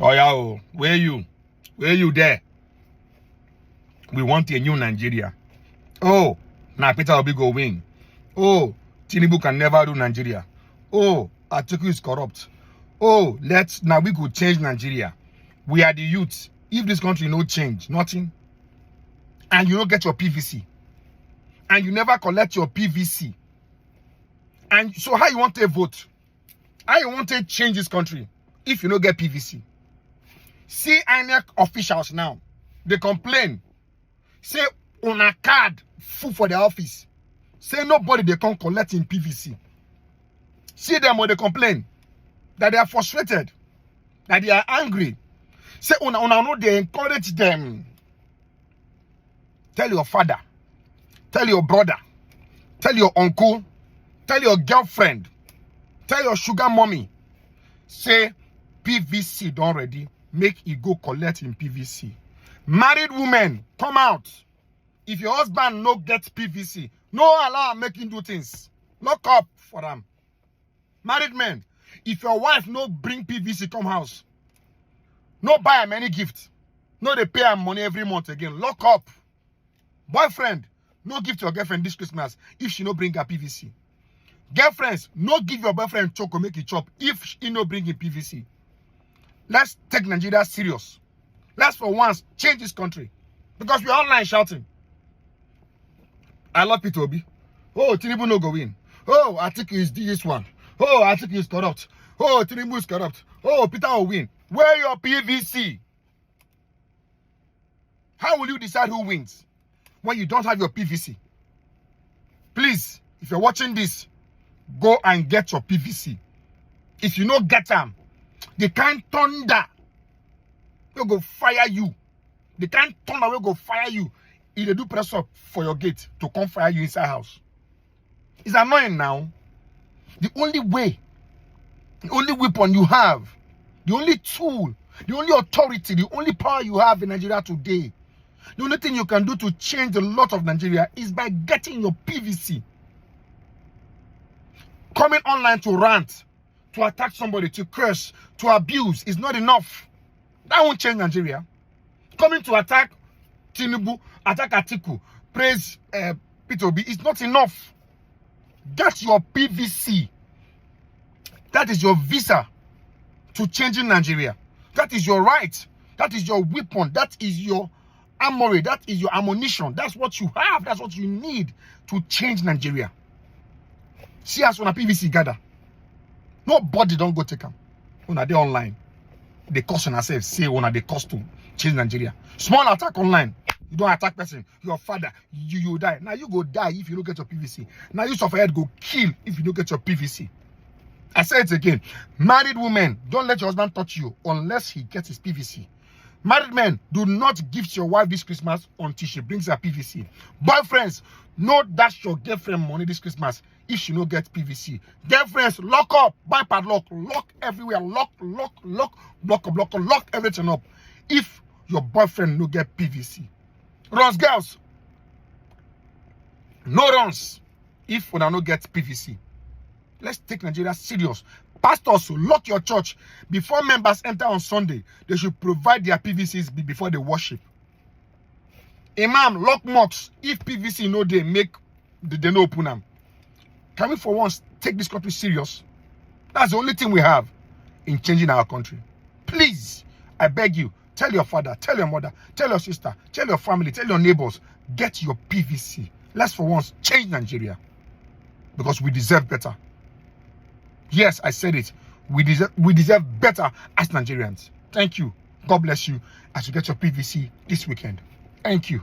Oh yeah, oh, where you? Where you there? We want a new Nigeria. Oh, now Peter Obi go win. Oh, Tinubu can never do Nigeria. Oh, Atiku is corrupt. Oh, now we could change Nigeria. We are the youth. If this country no change, nothing. And you don't get your PVC. And you never collect your PVC. And so how you want to vote? How you want to change this country if you don't get PVC? See INEC officials now. They complain. Say on a card full for the office. Say nobody they can collect in PVC. See them when they complain that they are frustrated, that they are angry. Say una know they encourage them. Tell your father, tell your brother, tell your uncle, tell your girlfriend, tell your sugar mommy. Say PVC done ready. Make it go collect in PVC. Married women, come out. If your husband no get PVC, no allow make him do things. Lock up for them. Married men, if your wife no bring PVC come house, no buy him any gift. No they pay him money every month again. Lock up. Boyfriend, no give to your girlfriend this Christmas if she no bring her PVC. Girlfriends, no give your boyfriend choco make it chop if she no bring in PVC. Let's take Nigeria serious. Let's for once change this country. Because we're online shouting. I love Peter Obi. Oh, Tinubu no go win. Oh, I think he's this one. Oh, I think he's corrupt. Oh, Tinubu is corrupt. Oh, Peter will win. Where your PVC? How will you decide who wins when you don't have your PVC? Please, if you're watching this, go and get your PVC. If you don't get them, they can't thunder. They go fire you. They can't thunder. They go fire you. If they do press up for your gate to come fire you inside house. It's annoying now. The only way, the only weapon you have, the only tool, the only authority, the only power you have in Nigeria today, the only thing you can do to change a lot of Nigeria is by getting your PVC. Coming online to rant, to attack somebody, to curse, to abuse is not enough. That won't change Nigeria. Coming to attack Tinubu, attack Atiku, praise Peter Obi is not enough. Get your PVC. That is your visa to changing Nigeria. That is your right. That is your weapon. That is your armory. That is your ammunition. That's what you have. That's what you need to change Nigeria. See us on a PVC gather. Nobody don't go take them. When they online, they cost on ourselves. Say when they cost to change Nigeria. Small attack online. You don't attack person. Your father, you die. Now you go die if you don't get your PVC. Now you suffer head go kill if you don't get your PVC. I say it again. Married women, don't let your husband touch you unless he gets his PVC. Married men, do not gift your wife this Christmas until she brings her PVC. Boyfriends, no dash your girlfriend money this Christmas if she no get PVC. Girlfriends, lock up, buy padlock, lock everywhere, lock everything up. If your boyfriend no get PVC. Runs girls, no runs if we no get PVC. Let's take Nigeria serious. Pastors, lock your church. Before members enter on Sunday, they should provide their PVCs before they worship. Imam, lock mosques. If PVC no they make, they no open them. Can we for once take this country serious? That's the only thing we have in changing our country. Please, I beg you, tell your father, tell your mother, tell your sister, tell your family, tell your neighbors, get your PVC. Let's for once change Nigeria. Because we deserve better. Yes, I said it. We deserve better as Nigerians. Thank you. God bless you as you get your PVC this weekend. Thank you.